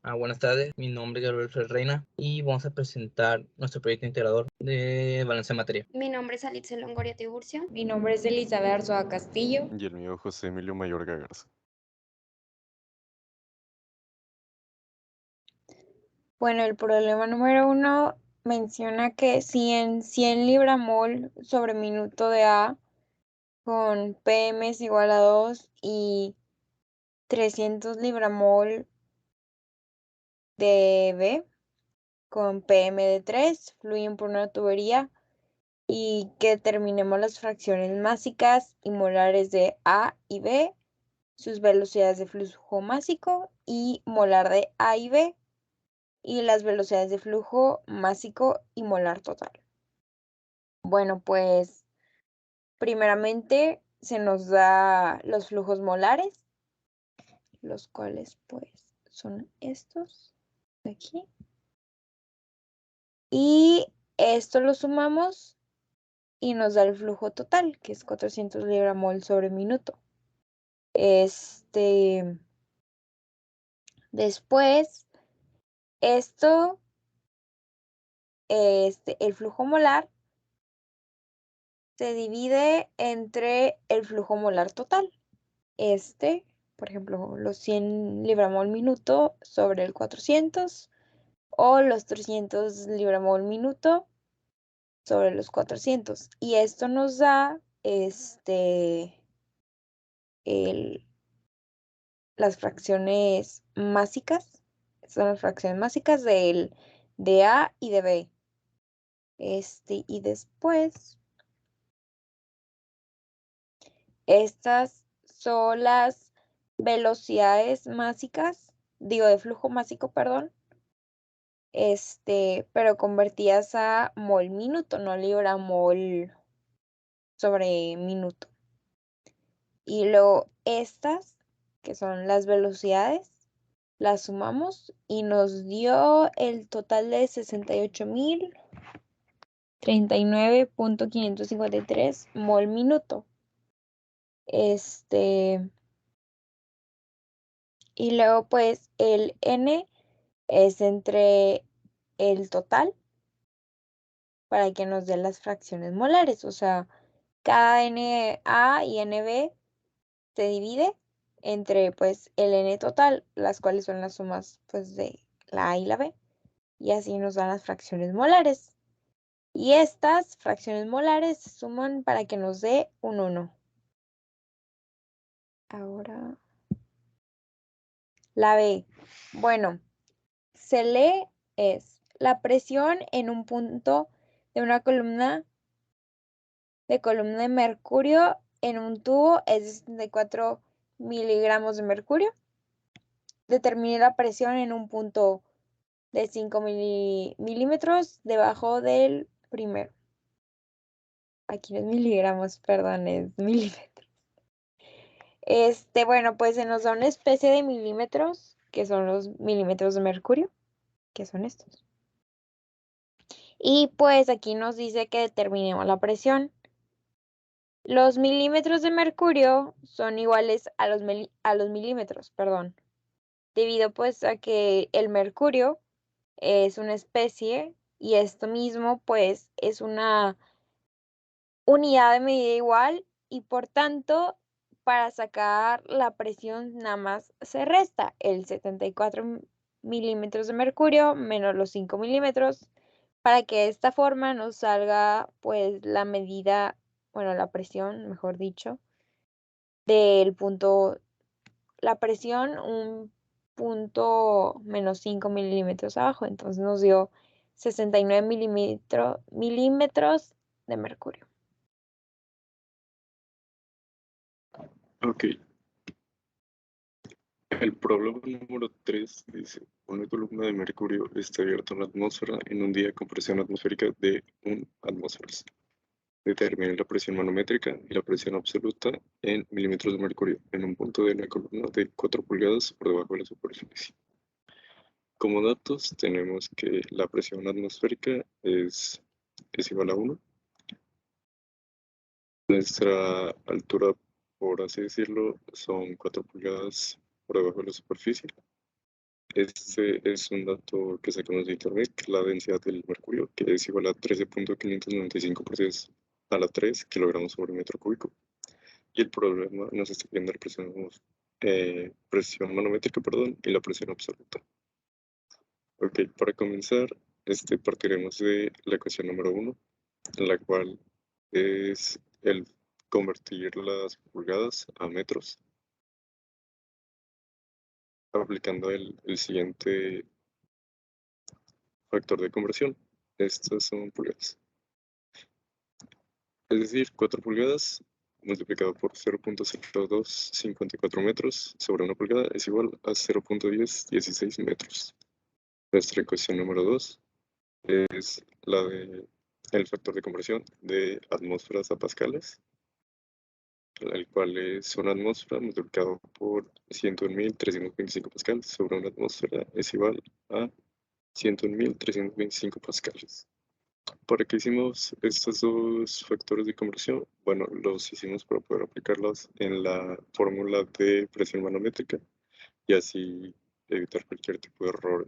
Buenas tardes, mi nombre es Gabriel Ferreira y vamos a presentar nuestro proyecto integrador de balance de materia. Mi nombre es Alitze Longoria Tiburcio. Mi nombre es Elizabeth Arzoa Castillo. Y el mío, José Emilio Mayorga Garza. Bueno, el problema número 1 menciona que si en 100 libramol sobre minuto de A con PM es igual a 2 y 300 libramol de B con PM de 3 fluyen por una tubería y que determinemos las fracciones másicas y molares de A y B, sus velocidades de flujo másico y molar de A y B, y las velocidades de flujo másico y molar total. Bueno, pues primeramente se nos da los flujos molares, los cuales pues son estos de aquí. Y esto lo sumamos y nos da el flujo total, que es 400 libramol sobre minuto. Después, el flujo molar se divide entre el flujo molar total. Por ejemplo, los 100 libramol minuto sobre el 400 o los 300 libramol minuto sobre los 400. Y esto nos da las fracciones másicas. Son las fracciones másicas de A y de B. Y después, estas son las velocidades másicas, de flujo másico, perdón, pero convertidas a mol minuto, no libramol sobre minuto. Y luego estas, que son las velocidades, las sumamos y nos dio el total de 68.039.553 mol minuto. Y luego pues el N es entre el total para que nos dé las fracciones molares. O sea, cada NA y NB se divide entre pues el N total, las cuales son las sumas pues de la A y la B. Y así nos dan las fracciones molares. Y estas fracciones molares se suman para que nos dé un 1. Ahora, la B. Bueno, se lee es la presión en un punto de una columna de mercurio en un tubo es de 74 miligramos de mercurio. Determine la presión en un punto de 5 milímetros debajo del primero. Aquí no es miligramos, perdón, es milímetros. Bueno, pues se nos da una especie de milímetros, que son los milímetros de mercurio, que son estos. Y pues aquí nos dice que determinemos la presión. Los milímetros de mercurio son iguales a los milímetros, perdón, debido pues a que el mercurio es una especie y esto mismo pues es una unidad de medida igual y por tanto para sacar la presión nada más se resta el 74 milímetros de mercurio menos los 5 milímetros para que de esta forma nos salga pues la medida, bueno, la presión, mejor dicho, del punto, la presión un punto menos 5 milímetros abajo, entonces nos dio 69 milímetros de mercurio. Ok. El problema número 3 dice, una columna de mercurio está abierta en la atmósfera en un día con presión atmosférica de 1 atmósferas. Determine la presión manométrica y la presión absoluta en milímetros de mercurio en un punto de la columna de 4 pulgadas por debajo de la superficie. Como datos tenemos que la presión atmosférica es igual a 1. Nuestra altura, por así decirlo, son 4 pulgadas por debajo de la superficie. Este es un dato que sacamos de internet, que es la densidad del mercurio, que es igual a 13.595 partes a la 3 kilogramos sobre metro cúbico. Y el problema nos está pidiendo la presión manométrica, y la presión absoluta. Ok, para comenzar, partiremos de la ecuación número 1, la cual es el convertir las pulgadas a metros, aplicando el siguiente factor de conversión. Estas son pulgadas. Es decir, 4 pulgadas multiplicado por 0.0254 metros sobre 1 pulgada es igual a 0.1016 metros. Nuestra ecuación número 2 es la de el factor de conversión de atmósferas a pascales, el cual es una atmósfera multiplicado por 101.325 pascales sobre una atmósfera es igual a 101.325 pascales. ¿Para qué hicimos estos dos factores de conversión? Bueno, los hicimos para poder aplicarlos en la fórmula de presión manométrica y así evitar cualquier tipo de error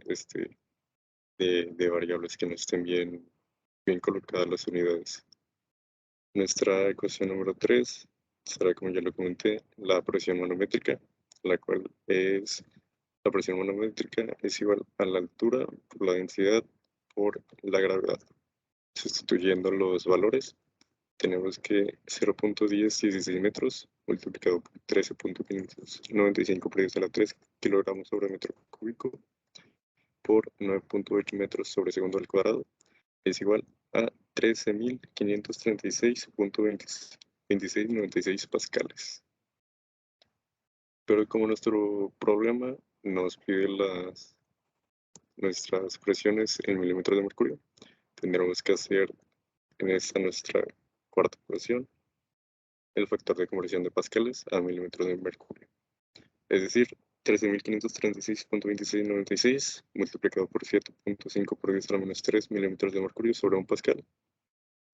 de variables que no estén bien colocadas las unidades. Nuestra ecuación número 3 será, como ya lo comenté, la presión manométrica, la cual es la presión manométrica es igual a la altura por la densidad por la gravedad. Sustituyendo los valores, tenemos que 0.1016 metros multiplicado por 13.595 por 10 a la 3 kilogramos sobre metro cúbico por 9.8 metros sobre segundo al cuadrado es igual a 13.536.2696 pascales. Pero como nuestro problema nos pide nuestras presiones en milímetros de mercurio, tendremos que hacer en esta nuestra cuarta ecuación el factor de conversión de pascales a milímetros de mercurio. Es decir, 13.536.2696 multiplicado por 7.5 por 10 a la menos 3 milímetros de mercurio sobre 1 pascal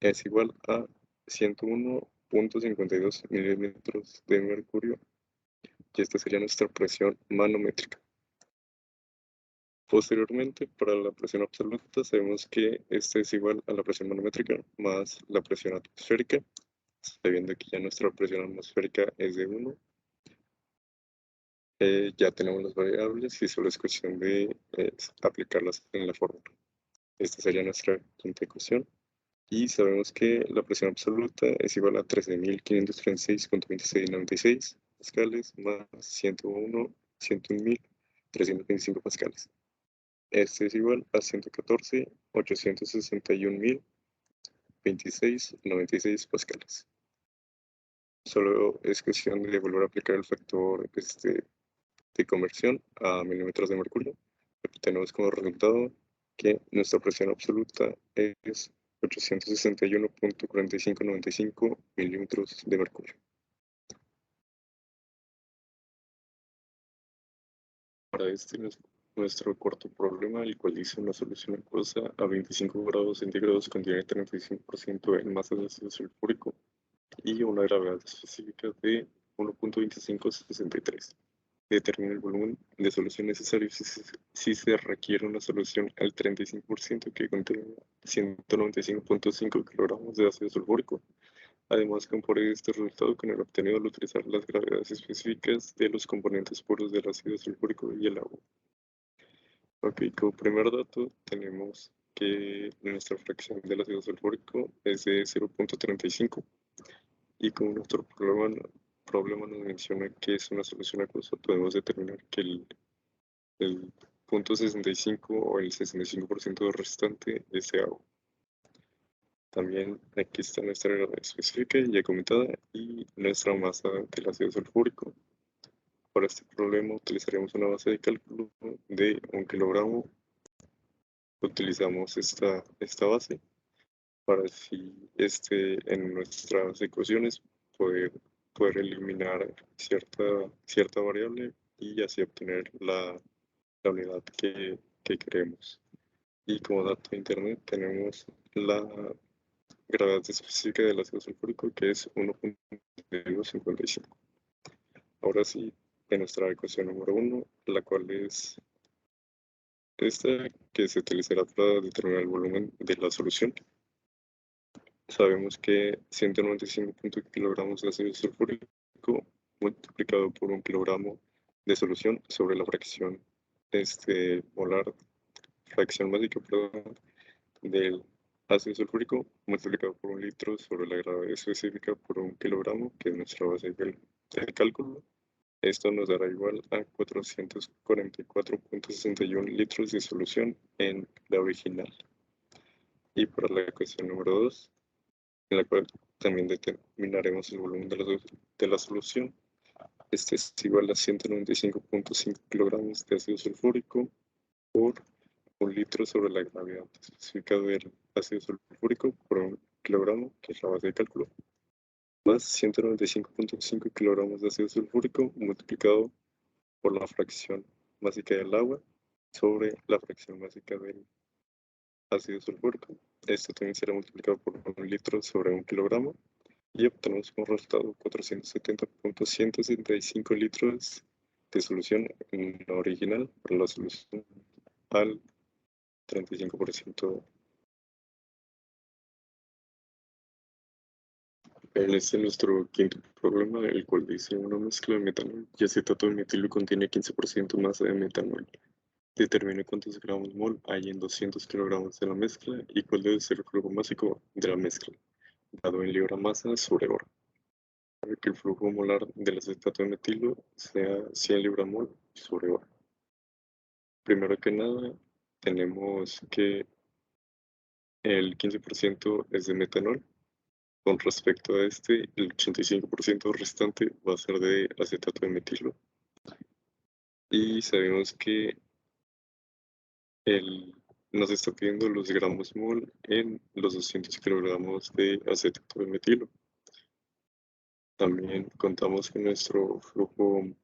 es igual a 101.52 milímetros de mercurio, y esta sería nuestra presión manométrica. Posteriormente, para la presión absoluta, sabemos que esta es igual a la presión manométrica más la presión atmosférica, sabiendo que ya nuestra presión atmosférica es de 1. Ya tenemos las variables y solo es cuestión de aplicarlas en la fórmula. Esta sería nuestra quinta ecuación. Y sabemos que la presión absoluta es igual a 13.536.2696 pascales más 101.325 pascales. Este es igual a 114.861.026.96 pascales. Solo es cuestión de volver a aplicar el factor de conversión a milímetros de mercurio. Tenemos como resultado que nuestra presión absoluta es 861.4595 milímetros de mercurio. Para nuestro cuarto problema, el cual dice una solución acuosa a 25 grados centígrados contiene 35% en masa de ácido sulfúrico y una gravedad específica de 1.2563. Determina el volumen de solución necesario si se requiere una solución al 35% que contenga 195.5 kilogramos de ácido sulfúrico. Además, compare este resultado con el obtenido al utilizar las gravedades específicas de los componentes puros del ácido sulfúrico y el agua. Ok, como primer dato tenemos que nuestra fracción del ácido sulfúrico es de 0.35 y como nuestro problema nos menciona que es una solución acuosa, podemos determinar que el 0.65 o el 65% restante es de agua. También aquí está nuestra gravedad específica ya comentada y nuestra masa del ácido sulfúrico. Para este problema utilizaremos una base de cálculo de 1 kilogramo. Utilizamos esta base para así en nuestras ecuaciones poder eliminar cierta variable y así obtener la unidad que queremos. Y como dato de internet tenemos la gravedad específica del ácido sulfúrico, que es 1.55. Ahora sí, en nuestra ecuación número 1, la cual es esta que se utilizará para determinar el volumen de la solución. Sabemos que 195 kilogramos de ácido sulfúrico multiplicado por 1 kilogramo de solución sobre la fracción molar, fracción básica, perdón, del ácido sulfúrico multiplicado por 1 litro sobre la gravedad específica por 1 kilogramo, que es nuestra base del cálculo. Esto nos dará igual a 444.61 litros de solución en la original. Y para la ecuación número 2, en la cual también determinaremos el volumen de la solución. Este es igual a 195.5 kilogramos de ácido sulfúrico por 1 litro sobre la gravedad específica del ácido sulfúrico por 1 kilogramo, que es la base de cálculo, más 195.5 kilogramos de ácido sulfúrico multiplicado por la fracción básica del agua sobre la fracción básica del ácido sulfúrico. Esto también será multiplicado por 1 litro sobre 1 kilogramo y obtenemos como resultado 470.165 litros de solución en la original para la solución al 35%. Este es nuestro quinto problema, el cual dice una mezcla de metanol y acetato de metilo contiene 15% masa de metanol. Determine cuántos gramos mol hay en 200 kilogramos de la mezcla y cuál debe ser el flujo másico de la mezcla, dado en libra masa sobre hora. Para que el flujo molar del acetato de metilo sea 100 libra-mol sobre hora. Primero que nada, tenemos que el 15% es de metanol. Con respecto a este, el 85% restante va a ser de acetato de metilo. Y sabemos que nos está pidiendo los gramos mol en los 200 kilogramos de acetato de metilo. También contamos con nuestro flujo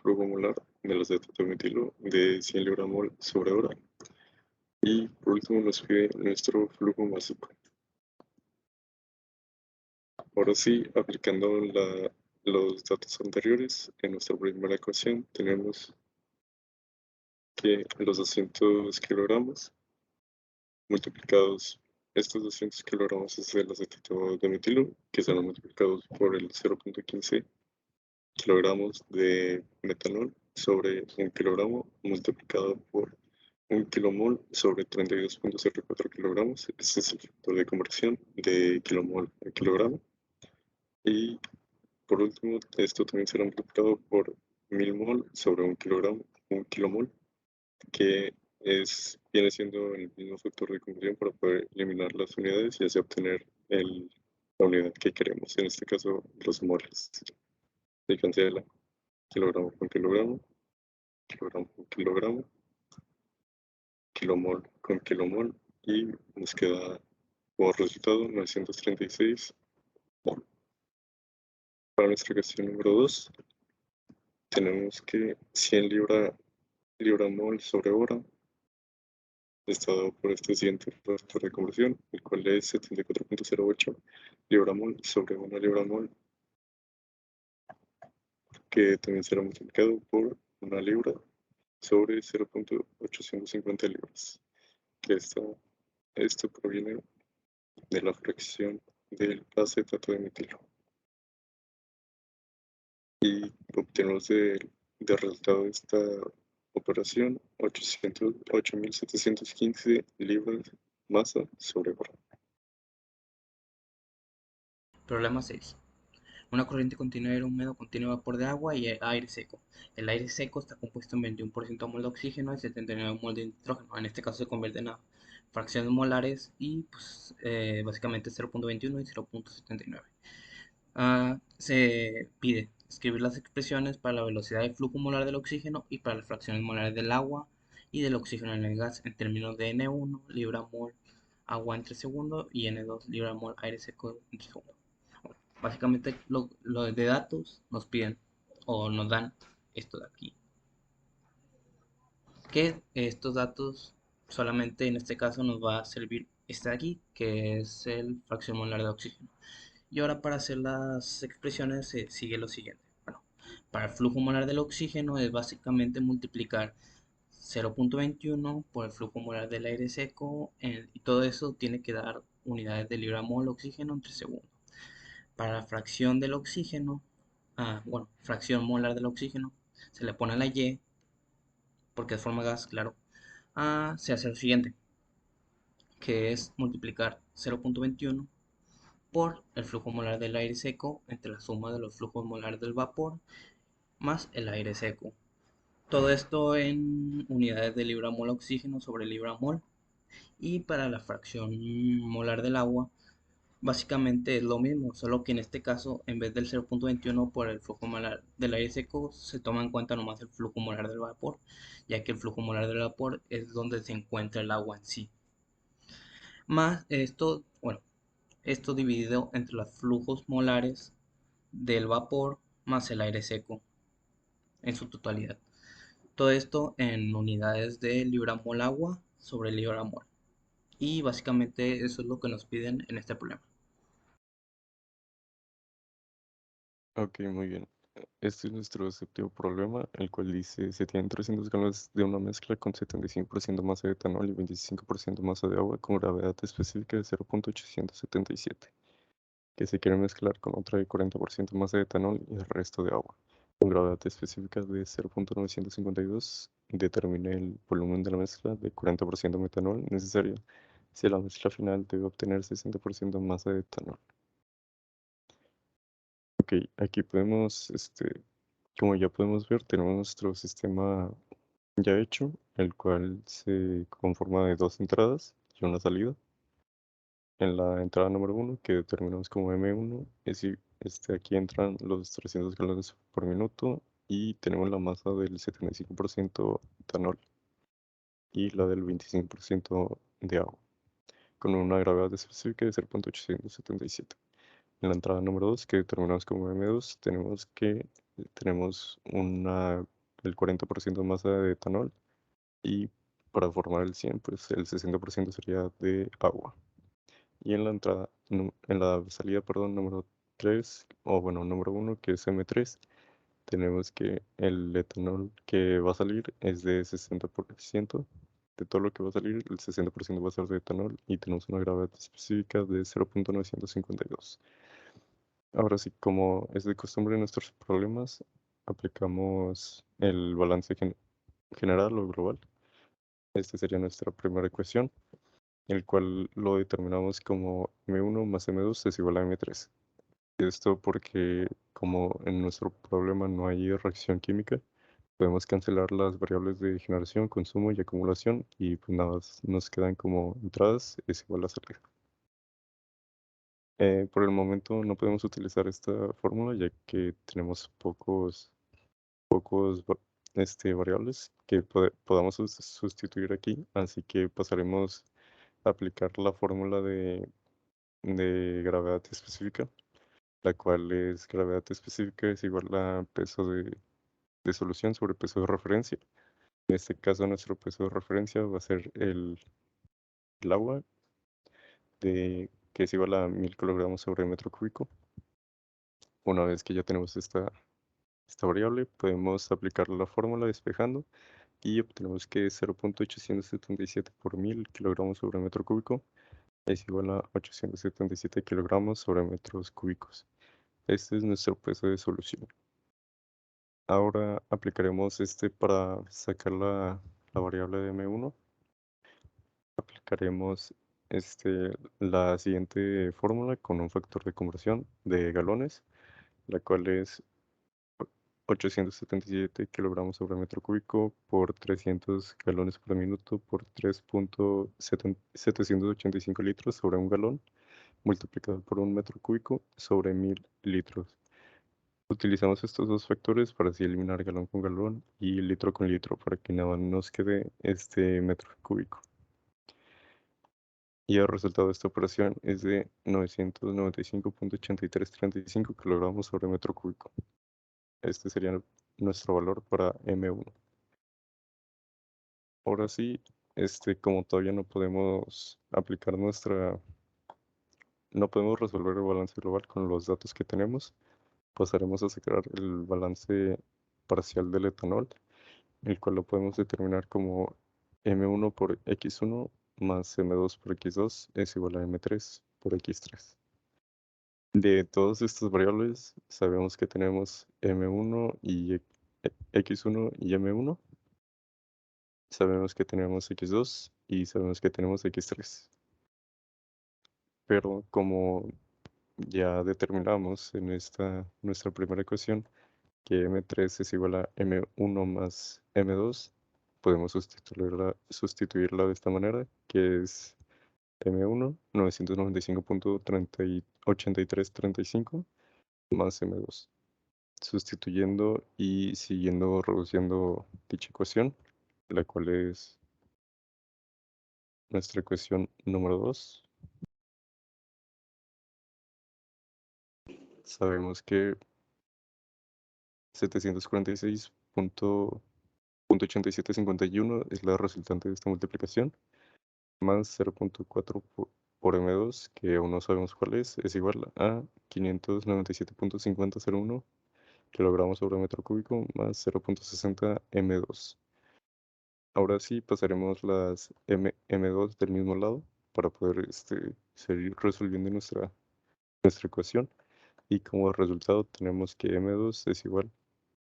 molar del acetato de metilo de 100 libra-mol sobre hora. Y por último nos pide nuestro flujo másico. Ahora sí, aplicando los datos anteriores, en nuestra primera ecuación tenemos que los 200 kilogramos multiplicados, estos 200 kilogramos es el acetato de metilo, que serán multiplicados por el 0.15 kilogramos de metanol sobre 1 kilogramo multiplicado por 1 kilomol sobre 32.04 kilogramos. Este es el factor de conversión de kilomol a kilogramo. Y por último, esto también será multiplicado por 1000 mol sobre 1 kilomol, que viene siendo el mismo factor de conversión para poder eliminar las unidades y así obtener la unidad que queremos, en este caso los moles. Se cancela kilogramo con kilogramo, kilogramo con kilogramo, kilomol con kilomol y nos queda como resultado 936 mol. Para nuestra cuestión número 2 tenemos que 100 libra-mol sobre hora está dado por este siguiente factor de conversión, el cual es 74.08 libra-mol sobre 1 libra-mol, que también será multiplicado por 1 libra sobre 0.850 libras, que esto proviene de la fracción del acetato de metilo. Y obtenemos de resultado de esta operación 8.715 libras masa sobre hora. Problema 6. Una corriente continua de aire húmedo contiene vapor de agua y aire seco. El aire seco está compuesto en 21% mol de oxígeno y 79 mol de nitrógeno. En este caso se convierten a fracciones molares y pues, básicamente 0.21 y 0.79. Se pide escribir las expresiones para la velocidad de flujo molar del oxígeno y para las fracciones molares del agua y del oxígeno en el gas en términos de N1 libra-mol agua entre segundo y N2 libra-mol aire seco entre segundo. Básicamente lo de datos nos piden o nos dan esto de aquí, que estos datos solamente en este caso nos va a servir este de aquí, que es el fracción molar de oxígeno. Y ahora para hacer las expresiones se sigue lo siguiente. Bueno, para el flujo molar del oxígeno es básicamente multiplicar 0.21 por el flujo molar del aire seco, y todo eso tiene que dar unidades de libra mol oxígeno entre segundos. Para la fracción del oxígeno, bueno, fracción molar del oxígeno, se le pone la Y, porque es forma gas, claro, se hace lo siguiente, que es multiplicar 0.21 por el flujo molar del aire seco entre la suma de los flujos molares del vapor más el aire seco. Todo esto en unidades de libra mol oxígeno sobre libra mol. Y para la fracción molar del agua, básicamente es lo mismo, solo que en este caso, en vez del 0.21 por el flujo molar del aire seco, se toma en cuenta nomás el flujo molar del vapor, ya que el flujo molar del vapor es donde se encuentra el agua en sí. Más esto, bueno, esto dividido entre los flujos molares del vapor más el aire seco en su totalidad. Todo esto en unidades de libra mol agua sobre libra mol. Y básicamente eso es lo que nos piden en este problema. Ok, muy bien. Este es nuestro séptimo problema, el cual dice, se tienen 300 galones de una mezcla con 75% masa de etanol y 25% masa de agua con gravedad específica de 0.877, que se quiere mezclar con otra de 40% masa de etanol y el resto de agua, con gravedad específica de 0.952, determine el volumen de la mezcla de 40% metanol necesario si la mezcla final debe obtener 60% masa de etanol. Ok, aquí podemos, como ya podemos ver, tenemos nuestro sistema ya hecho, el cual se conforma de dos entradas y una salida. En la entrada número 1, que determinamos como M1, aquí entran los 300 galones por minuto y tenemos la masa del 75% etanol y la del 25% de agua, con una gravedad específica de 0.877. En la entrada número 2, que determinamos como M2, tenemos el 40% de masa de etanol y para formar el 100, pues el 60% sería de agua. Y en la salida, perdón, número 3, o bueno, número 1, que es M3, tenemos que el etanol que va a salir es de 60%. De todo lo que va a salir, el 60% va a ser de etanol y tenemos una gravedad específica de 0.952. Ahora sí, como es de costumbre en nuestros problemas, aplicamos el balance general o global. Esta sería nuestra primera ecuación, el cual lo determinamos como M1 más M2 es igual a M3. Esto porque como en nuestro problema no hay reacción química, podemos cancelar las variables de generación, consumo y acumulación y pues nada, nos quedan como entradas es igual a salida. Por el momento no podemos utilizar esta fórmula ya que tenemos pocos variables que podamos sustituir aquí, así que pasaremos a aplicar la fórmula de gravedad específica, la cual es gravedad específica es igual a peso de solución sobre peso de referencia. En este caso nuestro peso de referencia va a ser el agua, que es igual a 1000 kilogramos sobre metro cúbico. Una vez que ya tenemos esta variable, podemos aplicar la fórmula despejando y obtenemos que 0.877 por 1000 kilogramos sobre metro cúbico es igual a 877 kilogramos sobre metros cúbicos. Este es nuestro peso de solución. Ahora aplicaremos para sacar la variable de M1. Aplicaremos la siguiente fórmula con un factor de conversión de galones, la cual es 877 kilogramos sobre metro cúbico por 300 galones por minuto por 3.785 litros sobre un galón, multiplicado por un metro cúbico sobre 1000 litros. Utilizamos estos dos factores para así eliminar galón con galón y litro con litro para que nada nos quede este metro cúbico. Y el resultado de esta operación es de 995.8335 kilogramos sobre metro cúbico. Este sería nuestro valor para M1. Ahora sí, como todavía no podemos no podemos resolver el balance global con los datos que tenemos, pasaremos a sacar el balance parcial del etanol, el cual lo podemos determinar como M1 por X1 más M2 por X2 es igual a M3 por X3. De todas estas variables, sabemos que tenemos M1 y X1 y M1. Sabemos que tenemos X2 y sabemos que tenemos X3. Pero como ya determinamos en nuestra primera ecuación que M3 es igual a M1 más M2, podemos sustituirla de esta manera, que es M1, 995.8335 más M2. Sustituyendo y siguiendo reduciendo dicha ecuación, la cual es nuestra ecuación número 2. Sabemos que 746.8751 es la resultante de esta multiplicación, más 0.4 por M2, que aún no sabemos cuál es igual a 597.5001 kilogramos sobre metro cúbico más 0.60 M2. Ahora sí pasaremos las M2 del mismo lado para poder seguir resolviendo nuestra ecuación. Y como resultado tenemos que M2 es igual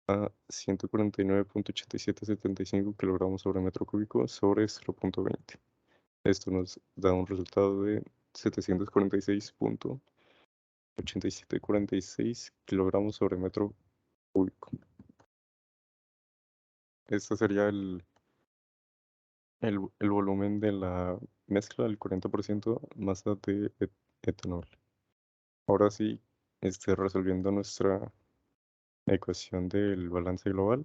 a 149.8775 kilogramos sobre metro cúbico sobre 0.20. Esto nos da un resultado de 746.8746 kilogramos sobre metro cúbico. Este sería el volumen de la mezcla, el 40% masa de etanol. Ahora sí, resolviendo nuestra ecuación del balance global,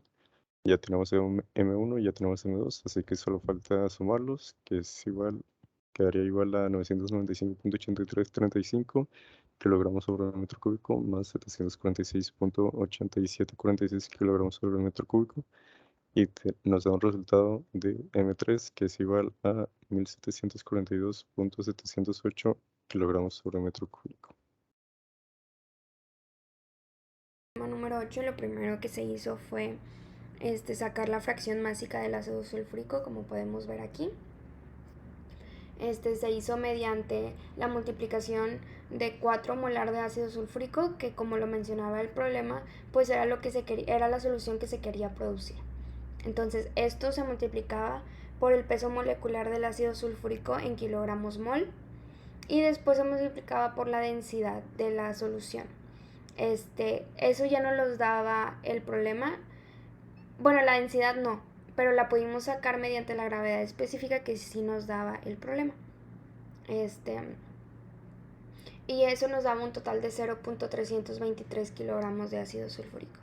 ya tenemos M1 y ya tenemos M2, así que solo falta sumarlos, que es quedaría igual a 995.8335 kilogramos sobre metro cúbico más 746.8746 kilogramos sobre metro cúbico, y nos da un resultado de M3 que es igual a 1742.708 kilogramos sobre metro cúbico. Número 8, lo primero que se hizo fue sacar la fracción másica del ácido sulfúrico, como podemos ver aquí. Se hizo mediante la multiplicación de 4 molar de ácido sulfúrico, que como lo mencionaba el problema, pues era la solución que se quería producir. Entonces esto se multiplicaba por el peso molecular del ácido sulfúrico en kilogramos mol y después se multiplicaba por la densidad de la solución. Eso ya no nos daba el problema. Bueno, la densidad no, pero la pudimos sacar mediante la gravedad específica, que sí nos daba el problema. Y eso nos daba un total de 0.323 kilogramos de ácido sulfúrico.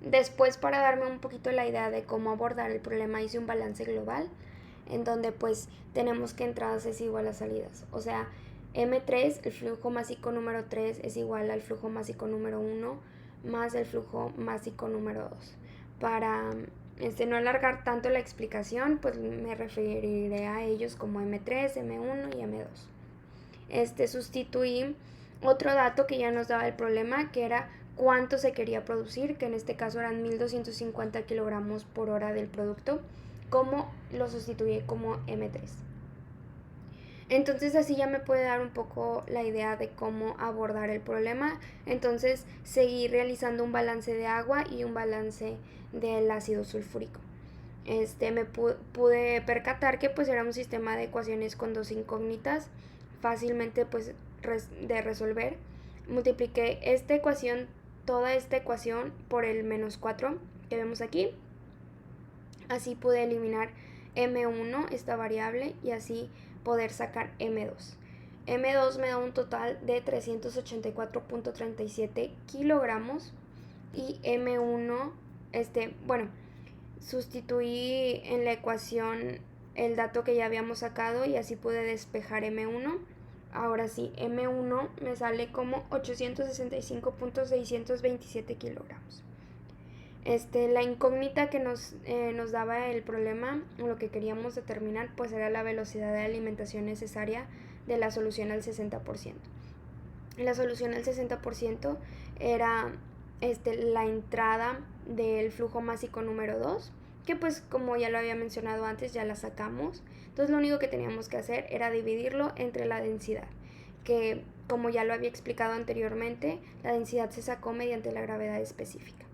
Después, para darme un poquito la idea de cómo abordar el problema, hice un balance global en donde pues tenemos que entradas es igual a salidas. O sea, M3, el flujo másico número 3, es igual al flujo másico número 1 más el flujo másico número 2. Para no alargar tanto la explicación, pues me referiré a ellos como M3, M1 y M2. Sustituí otro dato que ya nos daba el problema, que era cuánto se quería producir, que en este caso eran 1250 kilogramos por hora del producto, como lo sustituí como M3. Entonces así ya me puede dar un poco la idea de cómo abordar el problema. Entonces seguí realizando un balance de agua y un balance del ácido sulfúrico. Me pude percatar que pues era un sistema de ecuaciones con dos incógnitas, fácilmente pues de resolver. Multipliqué toda esta ecuación por el menos 4 que vemos aquí. Así pude eliminar M1, esta variable, y así poder sacar M2. M2 me da un total de 384.37 kilogramos y M1, sustituí en la ecuación el dato que ya habíamos sacado y así pude despejar M1. Ahora sí, M1 me sale como 865.627 kilogramos. La incógnita que nos daba el problema, lo que queríamos determinar, pues era la velocidad de alimentación necesaria de la solución al 60%. La solución al 60% era la entrada del flujo másico número 2, que pues como ya lo había mencionado antes, ya la sacamos. Entonces lo único que teníamos que hacer era dividirlo entre la densidad, que como ya lo había explicado anteriormente, la densidad se sacó mediante la gravedad específica.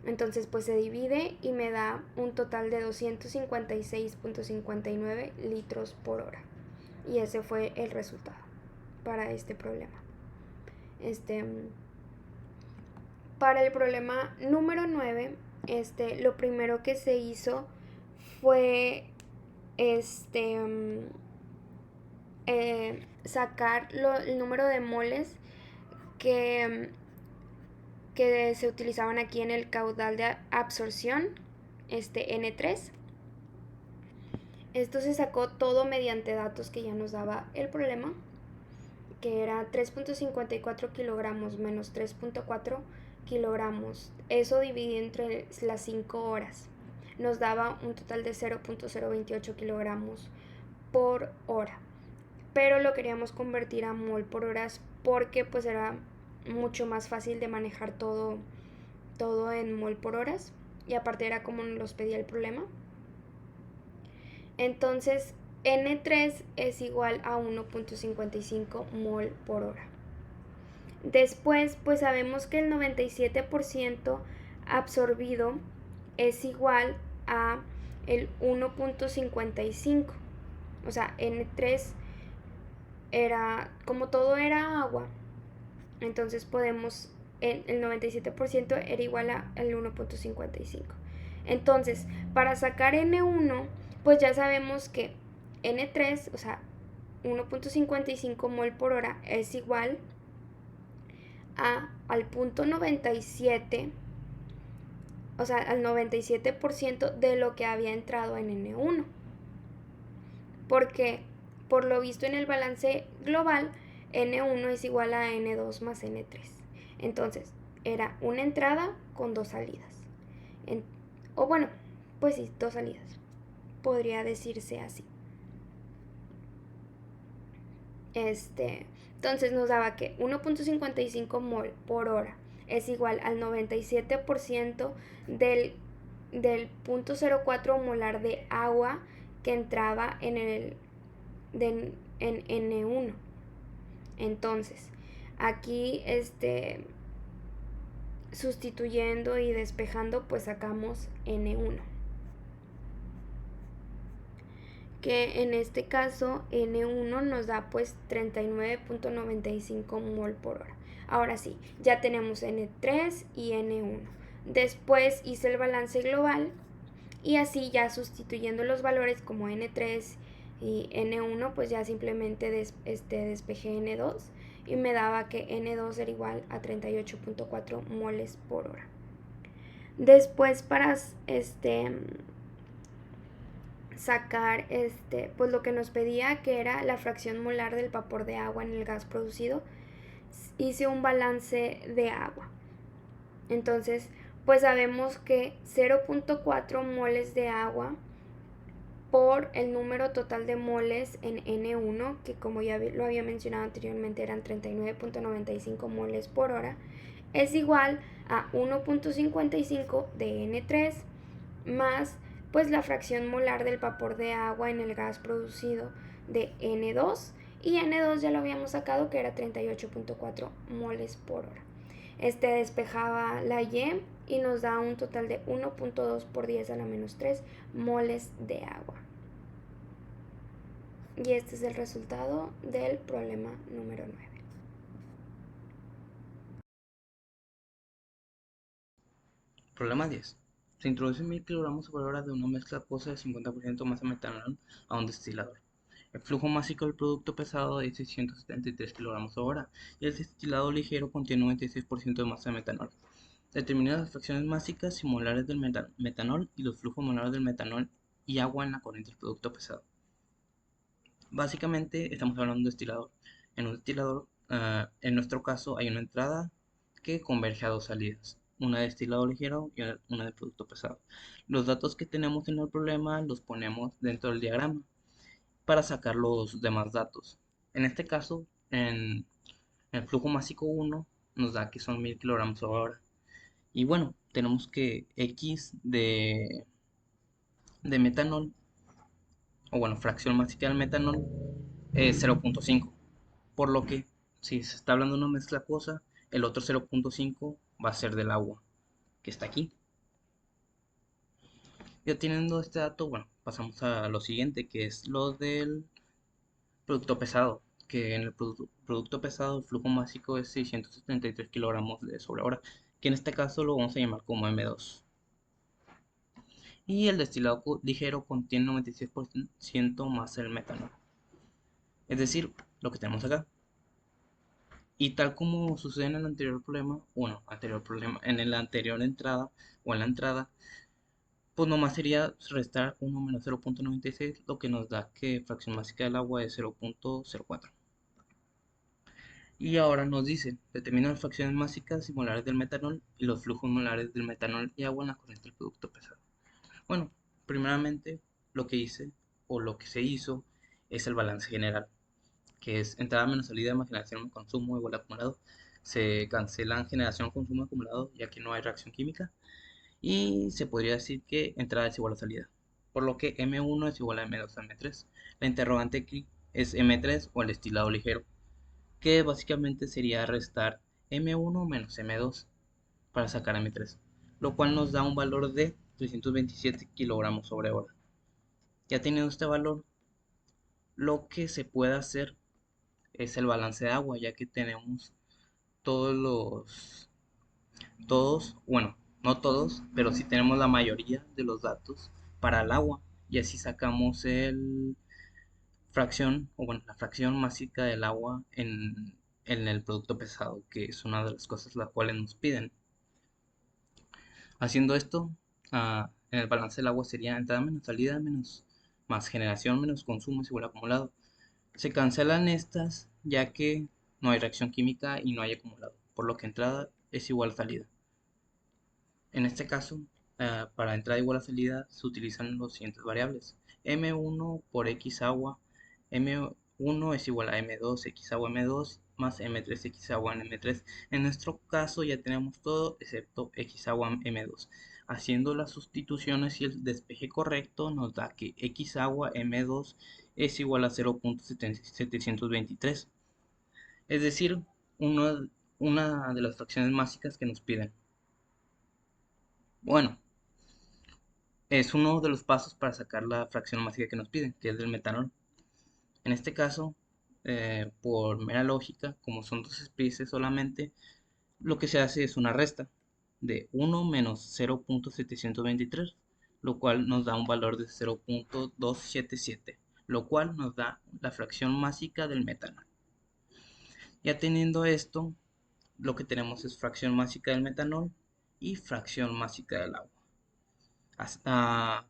Entonces pues se divide y me da un total de 256.59 litros por hora. Y ese fue el resultado para este problema. Para el problema número 9, lo primero que se hizo fue sacar el número de moles que se utilizaban aquí en el caudal de absorción, N3. Esto se sacó todo mediante datos que ya nos daba el problema, que era 3.54 kilogramos menos 3.4 kilogramos. Eso dividido entre las 5 horas. Nos daba un total de 0.028 kilogramos por hora. Pero lo queríamos convertir a mol por horas porque pues era mucho más fácil de manejar todo en mol por horas. Y aparte era como nos pedía el problema. Entonces N3 es igual a 1.55 mol por hora. Después, pues sabemos que el 97% absorbido es igual a el 1.55. O sea, N3 era, como todo era agua, entonces podemos, el 97% era igual al 1.55. Entonces, para sacar N1, pues ya sabemos que N3, o sea, 1.55 mol por hora es igual al punto 97, o sea, al 97% de lo que había entrado en N1. Porque, por lo visto en el balance global, N1 es igual a N2 más N3. Entonces, era una entrada con 2 salidas. O bueno, pues sí, 2 salidas. Podría decirse así. Entonces nos daba que 1.55 mol por hora es igual al 97% del 0.04 molar de agua que entraba en N1. Entonces, aquí sustituyendo y despejando, pues sacamos N1. Que en este caso N1 nos da pues 39.95 mol por hora. Ahora sí, ya tenemos N3 y N1. Después hice el balance global y así ya sustituyendo los valores como N3 y N1, pues ya simplemente despejé N2 y me daba que N2 era igual a 38.4 moles por hora. Después para sacar pues lo que nos pedía, que era la fracción molar del vapor de agua en el gas producido, hice un balance de agua. Entonces pues sabemos que 0.4 moles de agua por el número total de moles en N1, que como ya lo había mencionado anteriormente eran 39.95 moles por hora, es igual a 1.55 de N3 más pues la fracción molar del vapor de agua en el gas producido de N2, y N2 ya lo habíamos sacado que era 38.4 moles por hora. Despejaba la Y y nos da un total de 1.2 por 10 a la menos 3 moles de agua. Y este es el resultado del problema número 9. Problema 10. Se introducen 1000 kilogramos por hora de una mezcla acuosa de 50% masa metanol a un destilador. El flujo másico del producto pesado es 673 kilogramos por hora y el destilado ligero contiene un 96% de masa de metanol. Determina las fracciones másicas y molares del metanol y los flujos molares del metanol y agua en la corriente del producto pesado. Básicamente estamos hablando de un destilador. En un destilador, en nuestro caso, hay una entrada que converge a 2 salidas, una de destilado ligero y una de producto pesado. Los datos que tenemos en el problema los ponemos dentro del diagrama para sacar los demás datos. En este caso, en el flujo másico 1 nos da que son 1000 kilogramos por hora. Y bueno, tenemos que X de metanol, o bueno, fracción másica del metanol, es 0.5. Por lo que, si se está hablando de una mezcla acuosa, el otro 0.5 va a ser del agua, que está aquí. Ya teniendo este dato, bueno, pasamos a lo siguiente, que es lo del producto pesado, que en el producto pesado el flujo másico es 673 kilogramos de sobre hora, que en este caso lo vamos a llamar como M2. Y el destilado ligero contiene 96% más el metanol, es decir, lo que tenemos acá. Y tal como sucede en el anterior problema, en la anterior entrada o en la entrada, pues nomás sería restar 1 menos 0.96, lo que nos da que fracción másica del agua es 0.04. Y ahora nos dice, determina las fracciones mágicas y molares del metanol y los flujos molares del metanol y agua en la corriente del producto pesado. Bueno, primeramente lo que hice o lo que se hizo es el balance general, que es entrada menos salida más generación menos consumo igual a acumulado. Se cancelan generación, consumo acumulado ya que no hay reacción química y se podría decir que entrada es igual a salida, por lo que M1 es igual a M2 a M3. La interrogante aquí es M3 o el destilado ligero, que básicamente sería restar M1 menos M2 para sacar M3, lo cual nos da un valor de 327 kilogramos sobre hora. Ya teniendo este valor, lo que se puede hacer es el balance de agua, ya que tenemos bueno, no todos, pero sí tenemos la mayoría de los datos para el agua, y así sacamos la fracción másica del agua en el producto pesado, que es una de las cosas las cuales nos piden. Haciendo esto, en el balance del agua sería entrada menos salida menos más generación menos consumo es igual a acumulado. Se cancelan estas ya que no hay reacción química y no hay acumulado, por lo que entrada es igual a salida. En este caso, para entrada igual a salida se utilizan los siguientes variables. M1 por X agua, M1 es igual a M2 X agua M2 más M3 X agua en M3. En nuestro caso ya tenemos todo excepto X agua M2. Haciendo las sustituciones y el despeje correcto nos da que X agua M2 es igual a 0.723. Es decir, una de las fracciones mágicas que nos piden. Bueno, es uno de los pasos para sacar la fracción mágica que nos piden, que es del metanol. En este caso, por mera lógica, como son dos especies solamente, lo que se hace es una resta de 1 menos 0.723, lo cual nos da un valor de 0.277, lo cual nos da la fracción mágica del metanol. Ya teniendo esto, lo que tenemos es fracción mágica del metanol y fracción mágica del agua.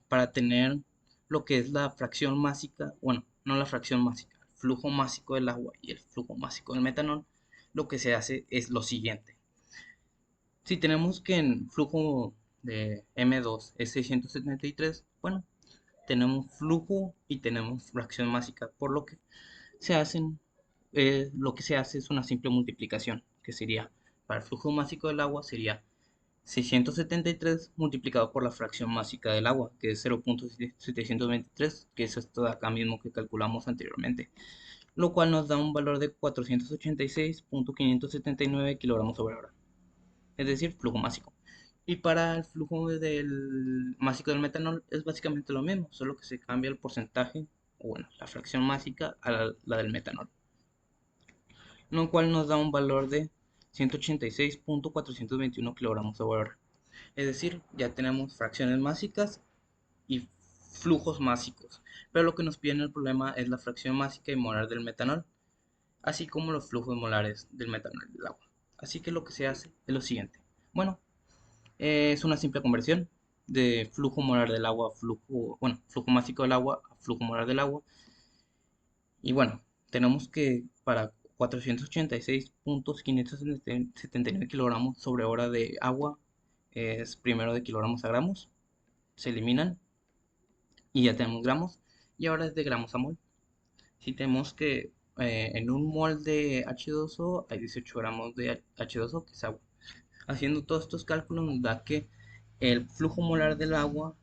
Para tener lo que es la fracción másica, bueno, no la fracción másica, el flujo másico del agua y el flujo másico del metanol, lo que se hace es lo siguiente. Si tenemos que el flujo de M2 es 673, bueno, tenemos flujo y tenemos fracción másica, por lo que lo que se hace es una simple multiplicación, que sería, para el flujo másico del agua sería 673 multiplicado por la fracción másica del agua, que es 0.723, que es esto de acá mismo que calculamos anteriormente, lo cual nos da un valor de 486.579 kilogramos sobre hora, es decir, flujo másico. Y para el flujo del másico del metanol es básicamente lo mismo, solo que se cambia el porcentaje, o bueno, la fracción másica a la del metanol, lo cual nos da un valor de 186.421 kilogramos sobre hora. Es decir, ya tenemos fracciones másicas y flujos másicos. Pero lo que nos pide en el problema es la fracción másica y molar del metanol, así como los flujos molares del metanol del agua. Así que lo que se hace es lo siguiente. Bueno, es una simple conversión de flujo molar del agua a flujo másico del agua a flujo molar del agua. Y bueno, tenemos que para 486.579 kilogramos sobre hora de agua es primero de kilogramos a gramos, se eliminan y ya tenemos gramos, y ahora es de gramos a mol. Si tenemos que en un mol de H2O hay 18 gramos de H2O, que es agua. Haciendo todos estos cálculos nos da que el flujo molar del agua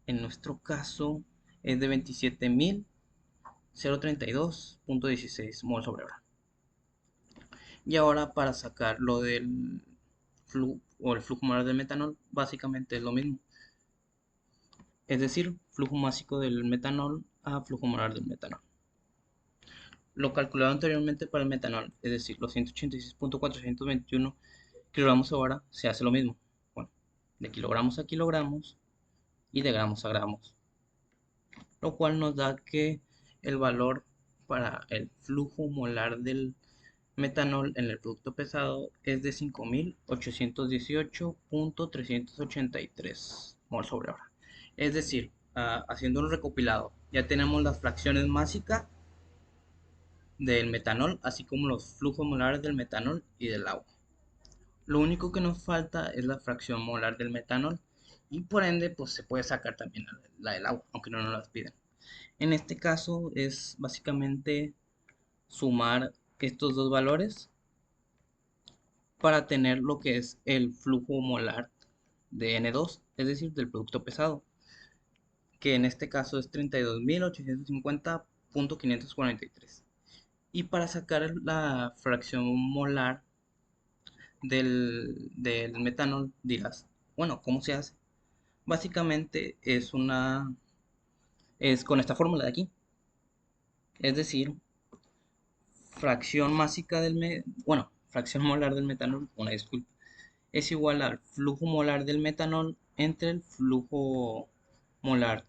en nuestro caso es de 27.032.16 mol sobre hora. Y ahora para sacar lo del el flujo molar del metanol, básicamente es lo mismo. Es decir, flujo másico del metanol a flujo molar del metanol. Lo calculado anteriormente para el metanol, es decir, los 186.421 kilogramos hora, se hace lo mismo. Bueno, de kilogramos a kilogramos y de gramos a gramos. Lo cual nos da que el valor para el flujo molar del metanol en el producto pesado es de 5.818.383 mol sobre hora. Es decir, haciendo un recopilado, ya tenemos las fracciones máxicas del metanol, así como los flujos molares del metanol y del agua. Lo único que nos falta es la fracción molar del metanol y por ende pues se puede sacar también la del agua, aunque no nos las piden. En este caso es básicamente sumar estos dos valores para tener lo que es el flujo molar de N2, es decir, del producto pesado, que en este caso es 32.850.543. Y para sacar la fracción molar del metanol, dirás, bueno, ¿cómo se hace? Básicamente es con esta fórmula de aquí, es decir, fracción másica fracción molar del metanol, una disculpa, es igual al flujo molar del metanol entre el flujo molar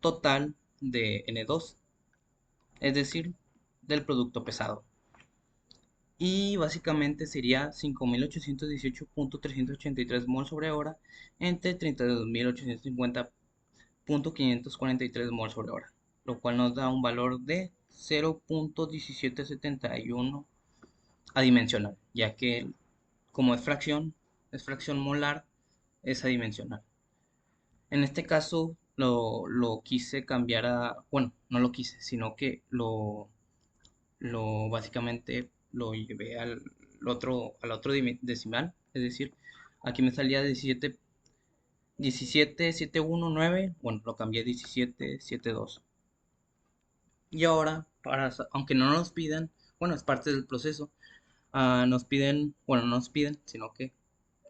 total de N2, es decir, del producto pesado. Y básicamente sería 5.818.383 mol sobre hora entre 32.850.543 mol sobre hora, lo cual nos da un valor de 0.1771 adimensional, ya que como es fracción molar, es adimensional. En este caso lo quise cambiar bueno, no lo quise, sino que básicamente lo llevé al otro decimal, es decir, aquí me salía 17.719, bueno, lo cambié a 17.72. Y ahora, aunque no nos pidan, bueno, es parte del proceso, nos piden, bueno, no nos piden, sino que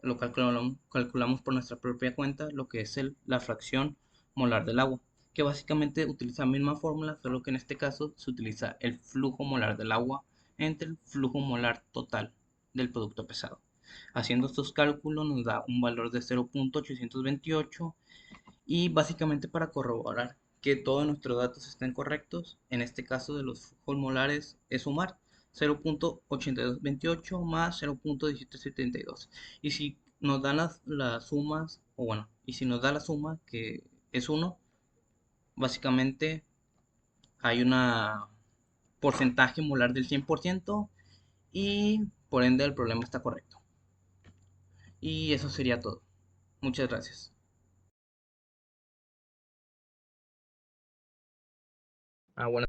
lo calculamos por nuestra propia cuenta, lo que es la fracción molar del agua, que básicamente utiliza la misma fórmula, solo que en este caso se utiliza el flujo molar del agua entre el flujo molar total del producto pesado. Haciendo estos cálculos nos da un valor de 0.828 y básicamente para corroborar que todos nuestros datos estén correctos, en este caso de los flujos molares es sumar 0.8228 más 0.1772. Y si nos dan las sumas, o bueno, y si nos da la suma que es 1, básicamente hay una porcentaje molar del 100% y por ende el problema está correcto. Y eso sería todo. Muchas gracias. Bueno.